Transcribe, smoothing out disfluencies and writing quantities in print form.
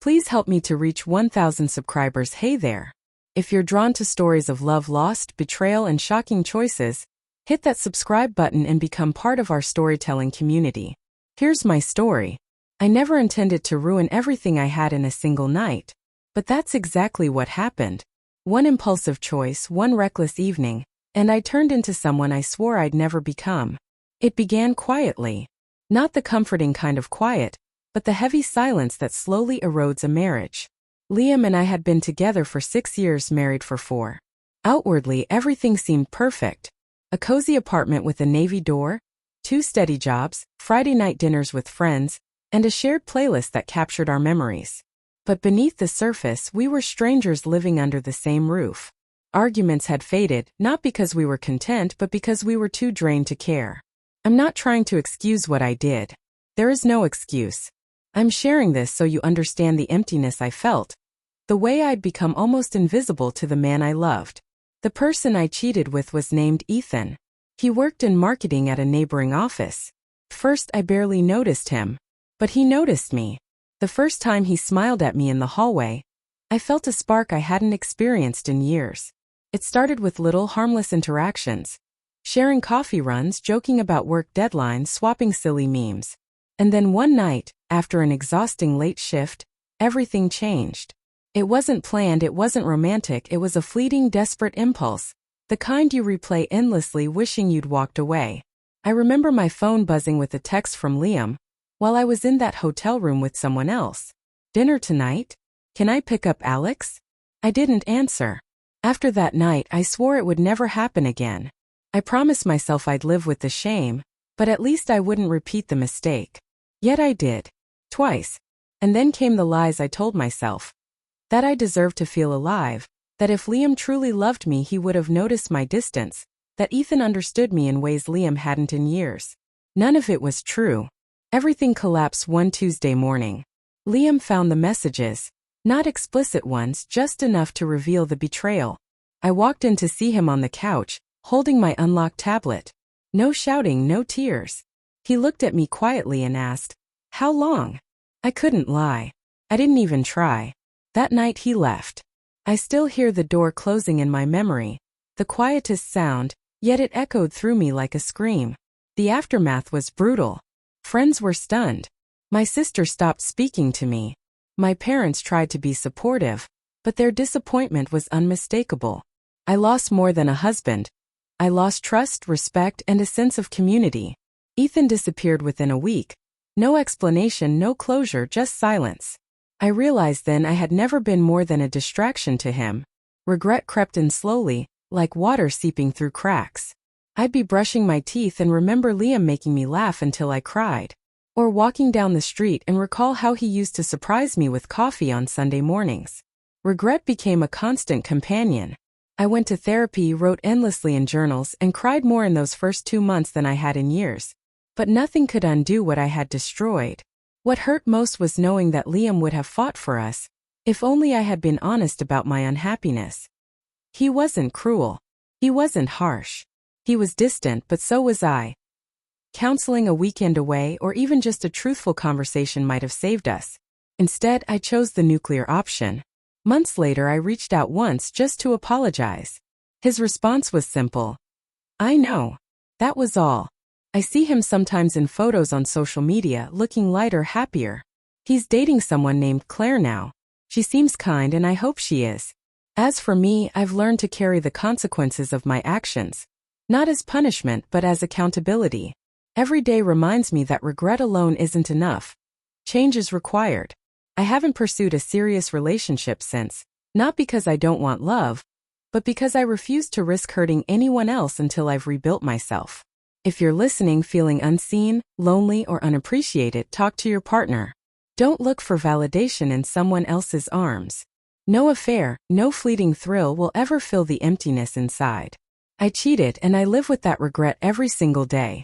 Please help me to reach 1,000 subscribers. Hey there. If you're drawn to stories of love lost, betrayal, and shocking choices, hit that subscribe button and become part of our storytelling community. Here's my story. I never intended to ruin everything I had in a single night. But that's exactly what happened. One impulsive choice, one reckless evening, and I turned into someone I swore I'd never become. It began quietly. Not the comforting kind of quiet, but the heavy silence that slowly erodes a marriage. Liam and I had been together for 6 years, married for 4. Outwardly, everything seemed perfect. A cozy apartment with a navy door, 2 steady jobs, Friday night dinners with friends, and a shared playlist that captured our memories. But beneath the surface, we were strangers living under the same roof. Arguments had faded, not because we were content, but because we were too drained to care. I'm not trying to excuse what I did. There is no excuse. I'm sharing this so you understand the emptiness I felt, the way I'd become almost invisible to the man I loved. The person I cheated with was named Ethan. He worked in marketing at a neighboring office. First, I barely noticed him, but he noticed me. The first time he smiled at me in the hallway, I felt a spark I hadn't experienced in years. It started with little harmless interactions, sharing coffee runs, joking about work deadlines, swapping silly memes. And then one night, after an exhausting late shift, everything changed. It wasn't planned, it wasn't romantic, it was a fleeting, desperate impulse, the kind you replay endlessly wishing you'd walked away. I remember my phone buzzing with a text from Liam, while I was in that hotel room with someone else. Dinner tonight? Can I pick up Alex? I didn't answer. After that night, I swore it would never happen again. I promised myself I'd live with the shame, but at least I wouldn't repeat the mistake. Yet I did. Twice. And then came the lies I told myself. That I deserved to feel alive, that if Liam truly loved me he would have noticed my distance, that Ethan understood me in ways Liam hadn't in years. None of it was true. Everything collapsed one Tuesday morning. Liam found the messages, not explicit ones, just enough to reveal the betrayal. I walked in to see him on the couch, holding my unlocked tablet. No shouting, no tears. He looked at me quietly and asked, "How long?" I couldn't lie. I didn't even try. That night he left. I still hear the door closing in my memory, the quietest sound, yet it echoed through me like a scream. The aftermath was brutal. Friends were stunned. My sister stopped speaking to me. My parents tried to be supportive, but their disappointment was unmistakable. I lost more than a husband. I lost trust, respect, and a sense of community. Ethan disappeared within a week. No explanation, no closure, just silence. I realized then I had never been more than a distraction to him. Regret crept in slowly, like water seeping through cracks. I'd be brushing my teeth and remember Liam making me laugh until I cried. Or walking down the street and recall how he used to surprise me with coffee on Sunday mornings. Regret became a constant companion. I went to therapy, wrote endlessly in journals, and cried more in those first 2 months than I had in years. But nothing could undo what I had destroyed. What hurt most was knowing that Liam would have fought for us, if only I had been honest about my unhappiness. He wasn't cruel. He wasn't harsh. He was distant, but so was I. Counseling, a weekend away, or even just a truthful conversation might have saved us. Instead, I chose the nuclear option. Months later, I reached out once just to apologize. His response was simple. "I know." That was all. I see him sometimes in photos on social media, looking lighter, happier. He's dating someone named Claire now. She seems kind and I hope she is. As for me, I've learned to carry the consequences of my actions. Not as punishment, but as accountability. Every day reminds me that regret alone isn't enough. Change is required. I haven't pursued a serious relationship since, not because I don't want love, but because I refuse to risk hurting anyone else until I've rebuilt myself. If you're listening feeling unseen, lonely, or unappreciated, talk to your partner. Don't look for validation in someone else's arms. No affair, no fleeting thrill will ever fill the emptiness inside. I cheated and I live with that regret every single day.